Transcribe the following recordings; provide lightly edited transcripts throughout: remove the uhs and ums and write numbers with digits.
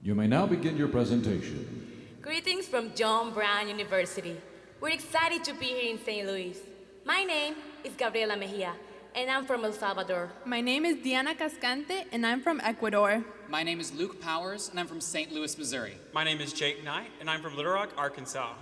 You may now begin your presentation. Greetings from John Brown University. We're excited to be here in St. Louis. My name is Gabriela Mejia, and I'm from El Salvador. My name is Diana Cascante, and I'm from Ecuador. My name is Luke Powers, and I'm from St. Louis, Missouri. My name is Jake Knight, and I'm from Little Rock, Arkansas.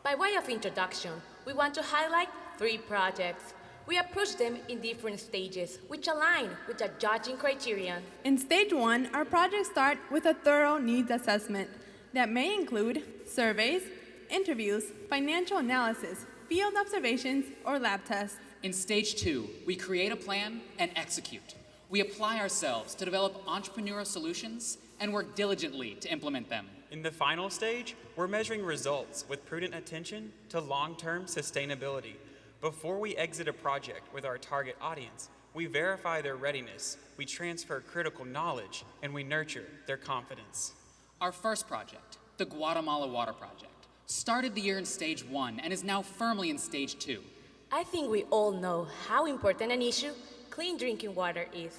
By way of introduction, we want to highlight 3 projects. We approach them in different stages, which align with the judging criterion. In stage 1, our projects start with a thorough needs assessment that may include surveys, interviews, financial analysis, field observations, or lab tests. In stage 2, we create a plan and execute. We apply ourselves to develop entrepreneurial solutions and work diligently to implement them. In the final stage, we're measuring results with prudent attention to long-term sustainability. Before we exit a project with our target audience, we verify their readiness, we transfer critical knowledge, and we nurture their confidence. Our first project, the Guatemala Water Project, started the year in stage 1 and is now firmly in stage 2. I think we all know how important an issue clean drinking water is.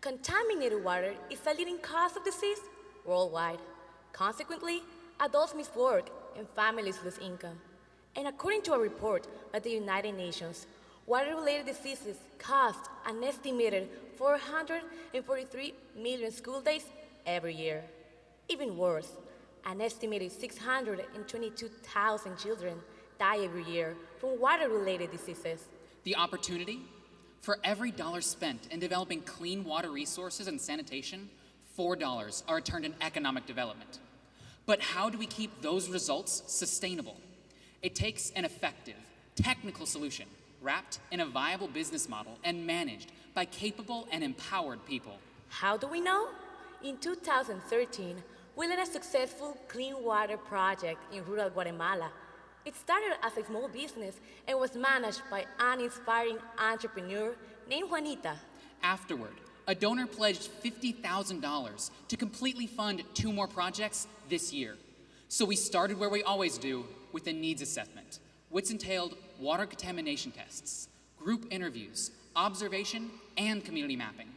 Contaminated water is the leading cause of disease worldwide. Consequently, adults miss work and families lose income. And according to a report by the United Nations, water-related diseases cost an estimated 443 million school days every year. Even worse, an estimated 622,000 children die every year from water-related diseases. The opportunity? For every dollar spent in developing clean water resources and sanitation, $4 are returned in economic development. But how do we keep those results sustainable? It takes an effective, technical solution wrapped in a viable business model and managed by capable and empowered people. How do we know? In 2013, we led a successful clean water project in rural Guatemala. It started as a small business and was managed by an inspiring entrepreneur named Juanita. Afterward, a donor pledged $50,000 to completely fund 2 more projects this year. So we started where we always do, with a needs assessment, which entailed water contamination tests, group interviews, observation, and community mapping,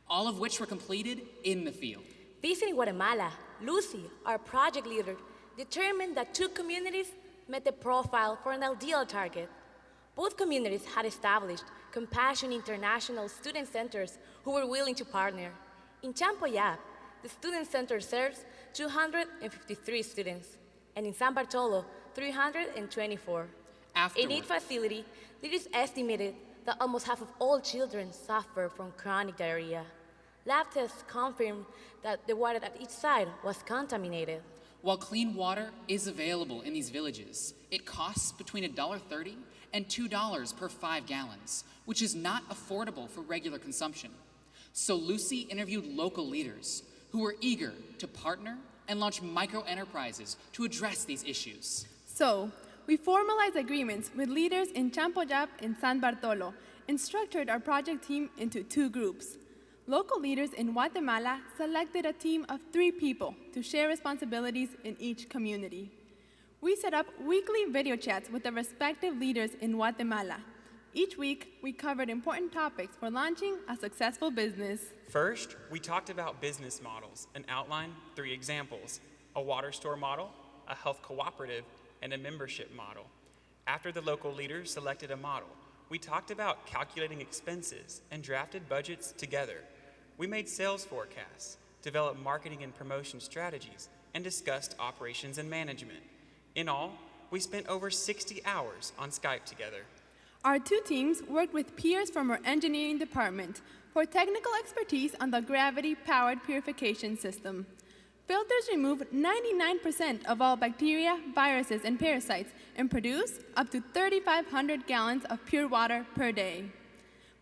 all of which were completed in the field. Visiting Guatemala, Lucy, our project leader, determined that 2 communities met the profile for an ideal target. Both communities had established Compassion International student centers who were willing to partner. In Champoyap, the student center serves 253 students, and in San Bartolo, 324. In each facility, it is estimated that almost half of all children suffer from chronic diarrhea. Lab tests confirmed that the water at each site was contaminated. While clean water is available in these villages, it costs between $1.30 and $2 per 5 gallons, which is not affordable for regular consumption. So Lucy interviewed local leaders who were eager to partner and launch micro-enterprises to address these issues. So, we formalized agreements with leaders in Champoyap and San Bartolo and structured our project team into 2 groups. Local leaders in Guatemala selected a team of 3 people to share responsibilities in each community. We set up weekly video chats with the respective leaders in Guatemala. Each week, we covered important topics for launching a successful business. First, we talked about business models and outlined 3 examples: a water store model, a health cooperative, and a membership model. After the local leaders selected a model, we talked about calculating expenses and drafted budgets together. We made sales forecasts, developed marketing and promotion strategies, and discussed operations and management. In all, we spent over 60 hours on Skype together. Our 2 teams worked with peers from our engineering department for technical expertise on the gravity-powered purification system. Filters remove 99% of all bacteria, viruses, and parasites and produce up to 3,500 gallons of pure water per day.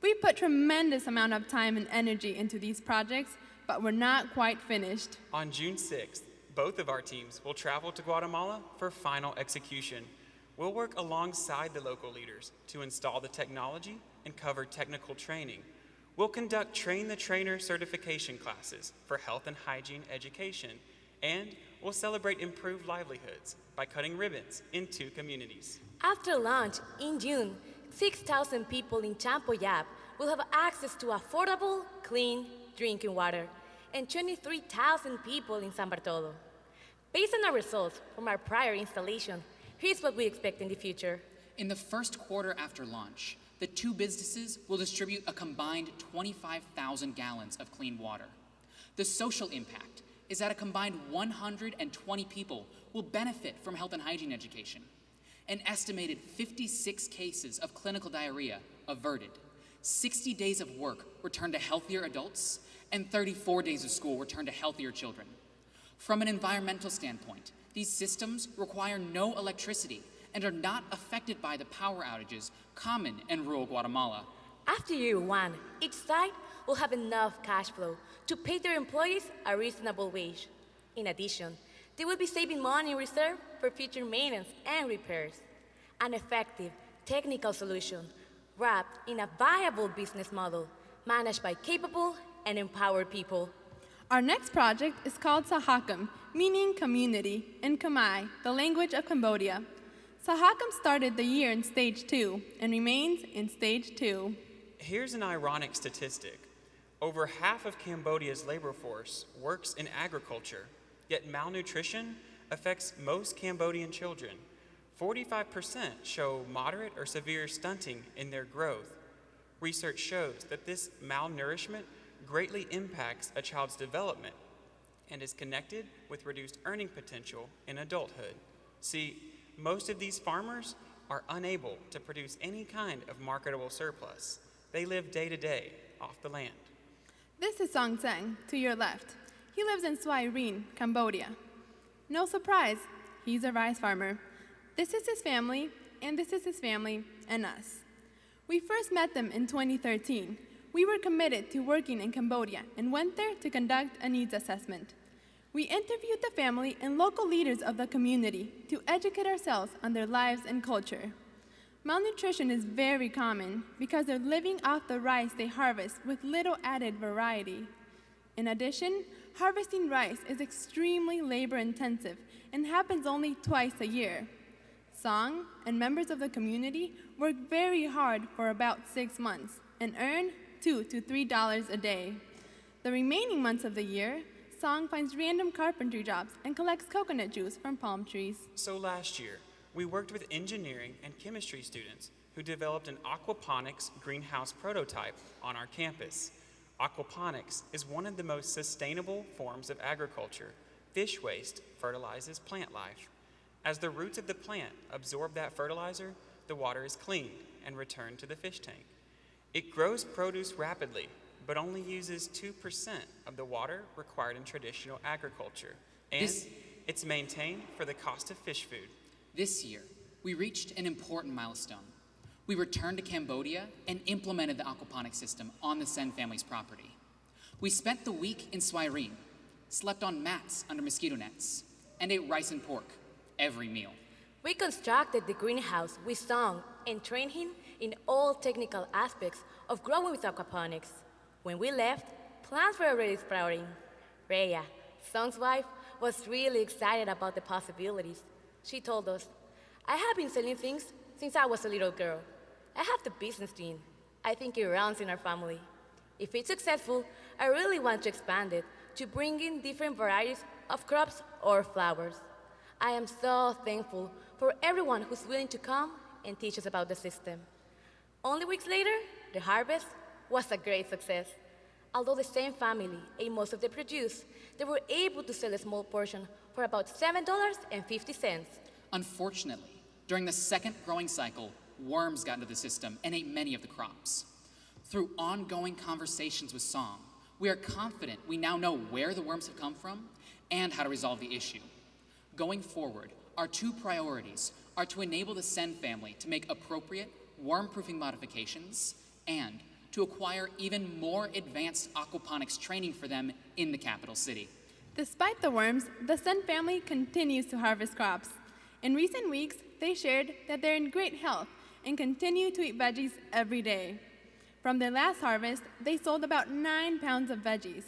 We put tremendous amount of time and energy into these projects, but we're not quite finished. On June 6th, both of our teams will travel to Guatemala for final execution. We'll work alongside the local leaders to install the technology and cover technical training. We'll conduct Train the Trainer certification classes for health and hygiene education, and we'll celebrate improved livelihoods by cutting ribbons in 2 communities. After launch in June, 6,000 people in Champoyap will have access to affordable, clean drinking water. and 23,000 people in San Bartolo. Based on our results from our prior installation, here's what we expect in the future. In the first quarter after launch, the two businesses will distribute a combined 25,000 gallons of clean water. The social impact is that a combined 120 people will benefit from health and hygiene education. An estimated 56 cases of clinical diarrhea averted, 60 days of work returned to healthier adults, and 34 days of school returned to healthier children. From an environmental standpoint, these systems require no electricity and are not affected by the power outages common in rural Guatemala. After year one, each site will have enough cash flow to pay their employees a reasonable wage. In addition, they will be saving money in reserve for future maintenance and repairs. An effective technical solution wrapped in a viable business model managed by capable and empowered people. Our next project is called Sahakam, meaning community, in Khmer, the language of Cambodia. Sahakam started the year in stage 2 and remains in stage 2. Here's an ironic statistic. Over half of Cambodia's labor force works in agriculture, yet malnutrition affects most Cambodian children. 45% show moderate or severe stunting in their growth. Research shows that this malnourishment greatly impacts a child's development and is connected with reduced earning potential in adulthood. See, most of these farmers are unable to produce any kind of marketable surplus. They live day to day off the land. This is Song Tseng, to your left. He lives in Soi Rien, Cambodia. No surprise, he's a rice farmer. This is his family, and this is his family, and us. We first met them in 2013. We were committed to working in Cambodia and went there to conduct a needs assessment. We interviewed the family and local leaders of the community to educate ourselves on their lives and culture. Malnutrition is very common because they're living off the rice they harvest with little added variety. In addition, harvesting rice is extremely labor-intensive and happens only twice a year. Song and members of the community work very hard for about 6 months and earn $2 to $3 a day. The remaining months of the year, Song finds random carpentry jobs and collects coconut juice from palm trees. So last year, we worked with engineering and chemistry students who developed an aquaponics greenhouse prototype on our campus. Aquaponics is one of the most sustainable forms of agriculture. Fish waste fertilizes plant life. As the roots of the plant absorb that fertilizer, the water is cleaned and returned to the fish tank. It grows produce rapidly, but only uses 2% of the water required in traditional agriculture. And it's maintained for the cost of fish food. This year, we reached an important milestone. We returned to Cambodia and implemented the aquaponics system on the Sen family's property. We spent the week in Soi Rien, slept on mats under mosquito nets, and ate rice and pork every meal. We constructed the greenhouse with Song and trained him in all technical aspects of growing with aquaponics. When we left, plants were already sprouting. Rhea, Song's wife, was really excited about the possibilities. She told us, "I have been selling things since I was a little girl. I have the business gene. I think it runs in our family. If it's successful, I really want to expand it to bring in different varieties of crops or flowers. I am so thankful for everyone who's willing to come and teach us about the system." Only weeks later, the harvest was a great success. Although the same family ate most of the produce, they were able to sell a small portion for about $7.50. Unfortunately, during the second growing cycle, worms got into the system and ate many of the crops. Through ongoing conversations with Song, we are confident we now know where the worms have come from and how to resolve the issue. Going forward, our two priorities are to enable the Sen family to make appropriate worm-proofing modifications and to acquire even more advanced aquaponics training for them in the capital city. Despite the worms, the Sen family continues to harvest crops. In recent weeks, they shared that they're in great health and continue to eat veggies every day. From their last harvest, they sold about 9 pounds of veggies.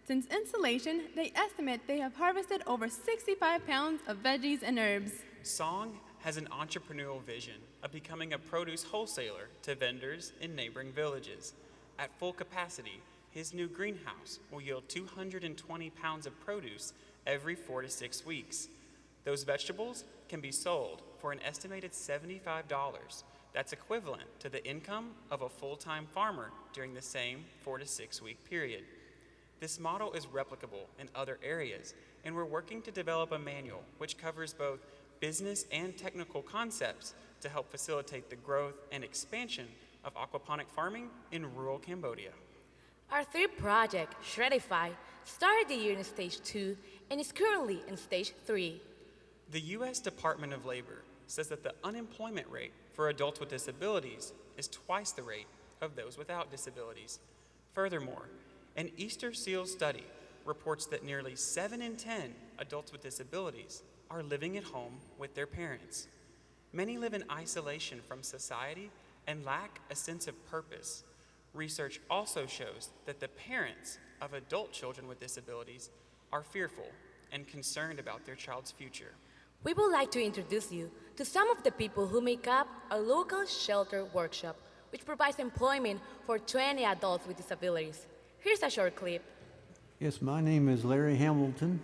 Since installation, they estimate they have harvested over 65 pounds of veggies and herbs. Song has an entrepreneurial vision of becoming a produce wholesaler to vendors in neighboring villages. At full capacity, His new greenhouse will yield 220 pounds of produce every 4 to 6 weeks. Those vegetables can be sold for an estimated $75. That's equivalent to the income of a full-time farmer during the same 4 to 6 week period. This model is replicable in other areas, and we're working to develop a manual which covers both business and technical concepts to help facilitate the growth and expansion of aquaponic farming in rural Cambodia. Our third project, Shredify, started the year in stage 2 and is currently in stage 3. The U.S. Department of Labor says that the unemployment rate for adults with disabilities is twice the rate of those without disabilities. Furthermore, an Easter Seals study reports that nearly 7 in 10 adults with disabilities are living at home with their parents. Many live in isolation from society and lack a sense of purpose. Research also shows that the parents of adult children with disabilities are fearful and concerned about their child's future. We would like to introduce you to some of the people who make up our local shelter workshop, which provides employment for 20 adults with disabilities. Here's a short clip. Yes, my name is Larry Hamilton,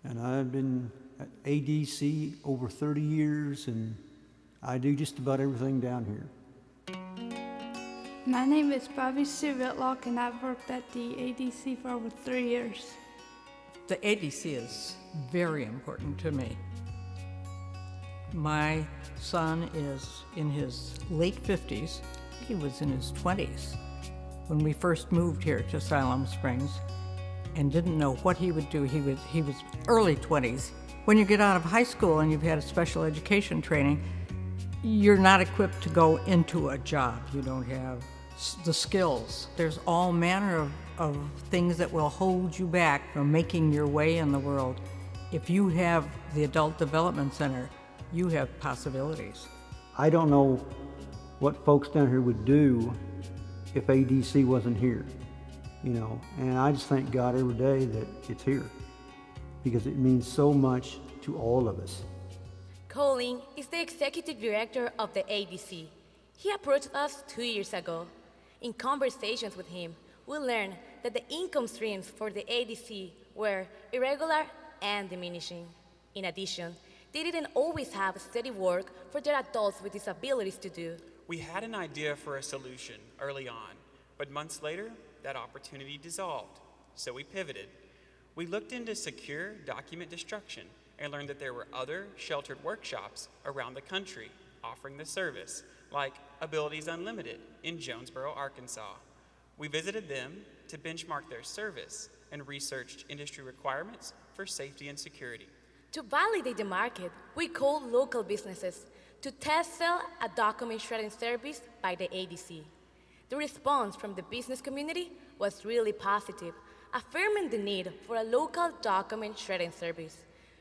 and I've been at ADC over 30 years, and I do just about everything down here. My name is Bobby Sue Whitlock, and I've worked at the ADC for over 3 years. The ADC is very important to me. My son is in his late 50s. He was in his 20s when we first moved here to Siloam Springs and didn't know what he would do. He was early 20s. When you get out of high school and you've had a special education training, you're not equipped to go into a job. You don't have the skills. There's all manner of things that will hold you back from making your way in the world. If you have the Adult Development Center, you have possibilities. I don't know what folks down here would do if ADC wasn't here, and I just thank God every day that it's here because it means so much to all of us. Colin is the executive director of the ADC. He approached us 2 years ago. In conversations with him, we learned that the income streams for the ADC were irregular and diminishing. In addition, they didn't always have steady work for their adults with disabilities to do. We had an idea for a solution early on, but months later, that opportunity dissolved, so we pivoted. We looked into secure document destruction and learned that there were other sheltered workshops around the country offering the service, like Abilities Unlimited in Jonesboro, Arkansas. We visited them to benchmark their service and researched industry requirements for safety and security. To validate the market, we called local businesses to test sell a document shredding service by the ADC. The response from the business community was really positive, affirming the need for a local document shredding service.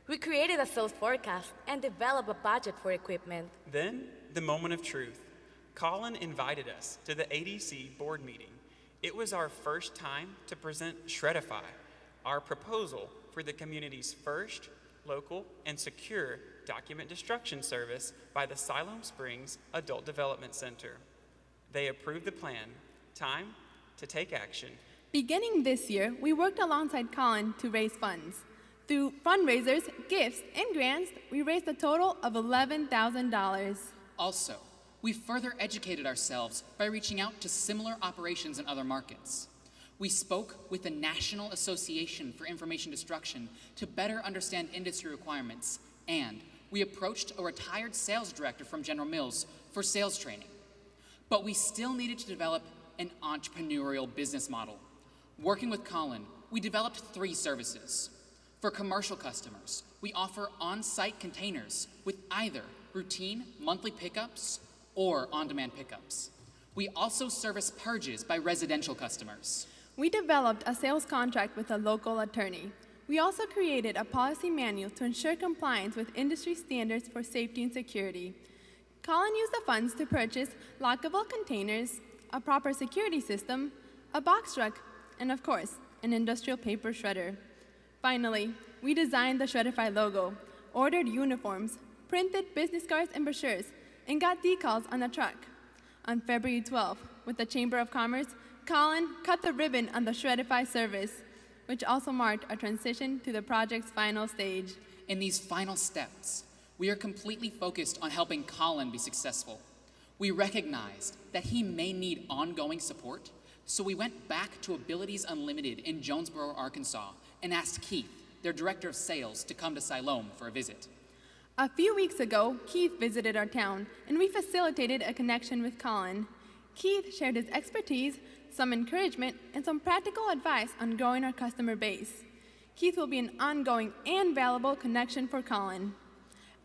We created a sales forecast and developed a budget for equipment. Then, the moment of truth. Colin invited us to the ADC board meeting. It was our first time to present Shredify, our proposal for the community's first local and secure document destruction service by the Siloam Springs Adult Development Center. They approved the plan. Time to take action. Beginning this year, we worked alongside Colin to raise funds. Through fundraisers, gifts, and grants, we raised a total of $11,000. Also, we further educated ourselves by reaching out to similar operations in other markets. We spoke with the National Association for Information Destruction to better understand industry requirements, and we approached a retired sales director from General Mills for sales training. But we still needed to develop an entrepreneurial business model. Working with Colin, we developed 3 services. For commercial customers, we offer on-site containers with either routine monthly pickups or on-demand pickups. We also service purges by residential customers. We developed a sales contract with a local attorney. We also created a policy manual to ensure compliance with industry standards for safety and security. Colin used the funds to purchase lockable containers, a proper security system, a box truck, and of course, an industrial paper shredder. Finally, we designed the Shredify logo, ordered uniforms, printed business cards and brochures, and got decals on the truck. On February 12th, with the Chamber of Commerce, Colin cut the ribbon on the Shredify service, which also marked a transition to the project's final stage. In these final steps, we are completely focused on helping Colin be successful. We recognized that he may need ongoing support, so we went back to Abilities Unlimited in Jonesboro, Arkansas, and asked Keith, their director of sales, to come to Siloam for a visit. A few weeks ago, Keith visited our town, and we facilitated a connection with Colin. Keith shared his expertise, some encouragement, and some practical advice on growing our customer base. Keith will be an ongoing and valuable connection for Colin.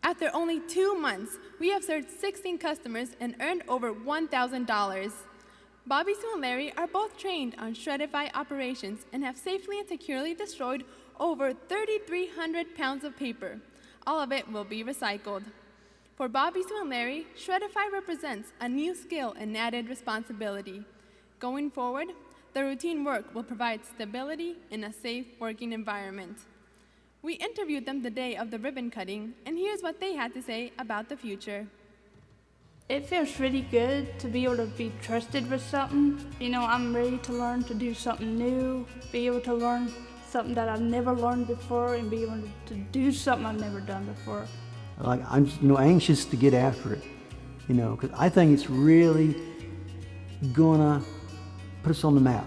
After only 2 months, we have served 16 customers and earned over $1,000. Bobby Sue and Larry are both trained on Shredify operations and have safely and securely destroyed over 3,300 pounds of paper. All of it will be recycled. For Bobby Sue and Larry, Shredify represents a new skill and added responsibility. Going forward, the routine work will provide stability in a safe working environment. We interviewed them the day of the ribbon cutting, and here's what they had to say about the future. It feels really good to be able to be trusted with something. You know, I'm ready to learn to do something new, be able to learn something that I've never learned before, and be able to do something I've never done before. Like, I'm just, anxious to get after it, because I think it's really gonna put us on the map,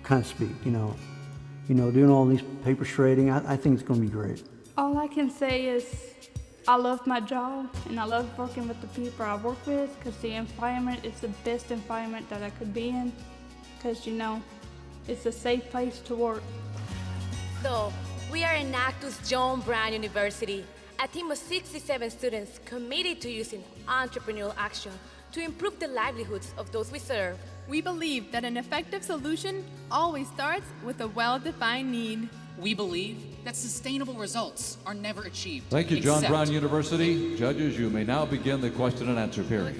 kind of speak, doing all these paper shredding. I think it's gonna be great. All I can say is I love my job, and I love working with the people I work with, because the environment is the best environment that I could be in, because, it's a safe place to work. So, we are Enactus John Brown University, a team of 67 students committed to using entrepreneurial action to improve the livelihoods of those we serve. We believe that an effective solution always starts with a well-defined need. We believe that sustainable results are never achieved. Thank you, John except- Brown University. Judges, you may now begin the question and answer period.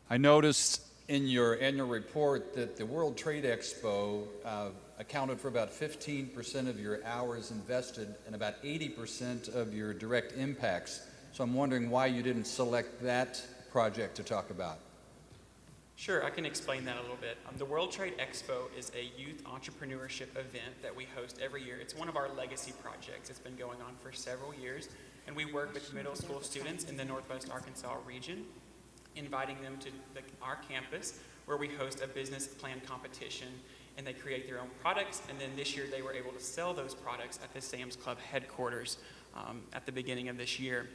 I noticed in your annual report that the World Trade Expo accounted for about 15% of your hours invested and about 80% of your direct impacts. So I'm wondering why you didn't select that project to talk about. Sure, I can explain that a little bit. The World Trade Expo is a youth entrepreneurship event that we host every year. It's one of our legacy projects. It's been going on for several years, and we work with middle school students in the Northwest Arkansas region, inviting them to our campus where we host a business plan competition, and they create their own products, and then this year they were able to sell those products at the Sam's Club headquarters at the beginning of this year.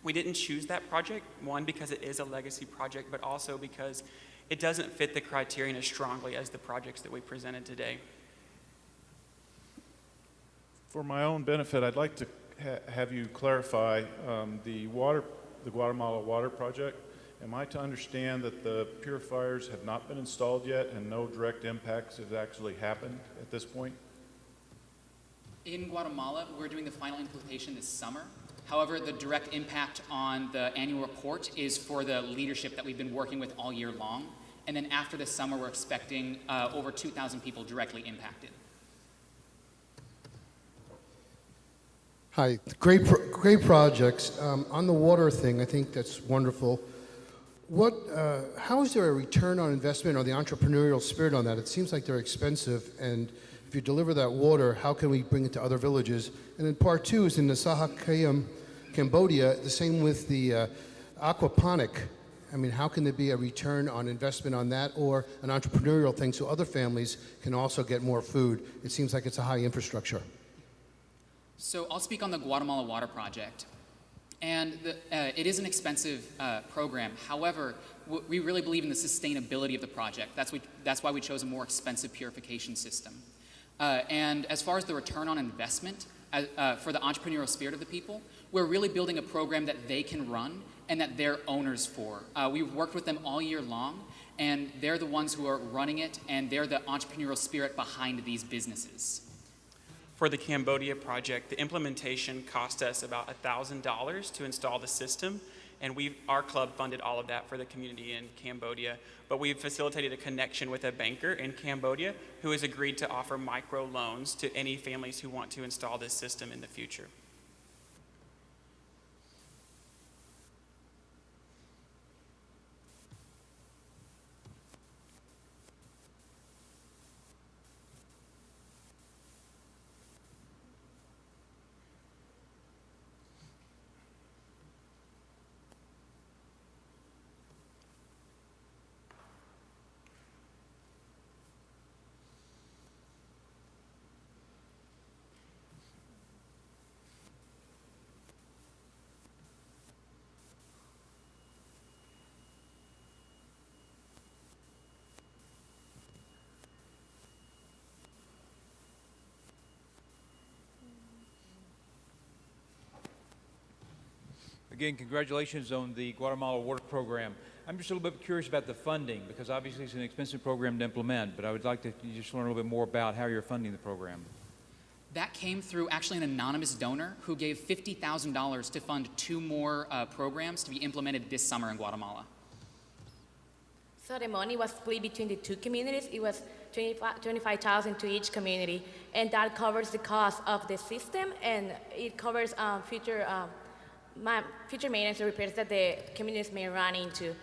We didn't choose that project, one, because it is a legacy project, but also because it doesn't fit the criterion as strongly as the projects that we presented today. For my own benefit, I'd like to have you clarify the Guatemala water project. Am I to understand that the purifiers have not been installed yet and no direct impacts have actually happened at this point? In Guatemala, we're doing the final implementation this summer. However, the direct impact on the annual report is for the leadership that we've been working with all year long. And then after the summer, we're expecting over 2,000 people directly impacted. Hi, great projects. On the water thing, I think that's wonderful. How is there a return on investment or the entrepreneurial spirit on that? It seems like they're expensive, and if you deliver that water, how can we bring it to other villages? And then part two is in the Sahakayam, Cambodia, the same with the aquaponic. I mean, how can there be a return on investment on that, or an entrepreneurial thing so other families can also get more food? It seems like it's a high infrastructure. So I'll speak on the Guatemala water project. And it is an expensive program. However, we really believe in the sustainability of the project. That's why we chose a more expensive purification system. And as far as the return on investment for the entrepreneurial spirit of the people, we're really building a program that they can run and that they're owners for. We've worked with them all year long, and they're the ones who are running it, and they're the entrepreneurial spirit behind these businesses. For the Cambodia project, the implementation cost us about $1,000 to install the system, And our club funded all of that for the community in Cambodia, but we've facilitated a connection with a banker in Cambodia who has agreed to offer micro loans to any families who want to install this system in the future. Again, congratulations on the Guatemala Water Program. I'm just a little bit curious about the funding, because obviously it's an expensive program to implement, but I would like to just learn a little bit more about how you're funding the program. That came through actually an anonymous donor who gave $50,000 to fund 2 more programs to be implemented this summer in Guatemala. So the money was split between the 2 communities. It was $25,000 to each community, and that covers the cost of the system, and it covers future maintenance and repairs that the communities may run into.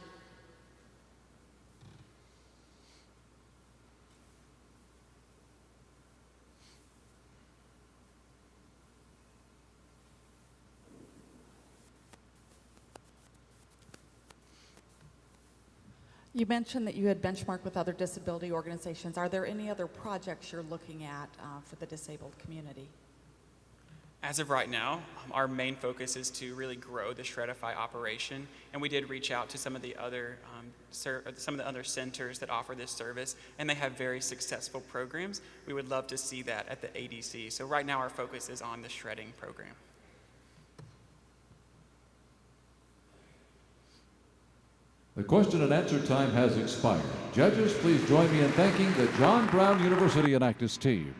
You mentioned that you had benchmarked with other disability organizations. Are there any other projects you're looking at for the disabled community? As of right now, our main focus is to really grow the Shredify operation, and we did reach out to some of the other centers that offer this service, and they have very successful programs. We would love to see that at the ADC. So right now, our focus is on the shredding program. The question and answer time has expired. Judges, please join me in thanking the John Brown University Enactus team.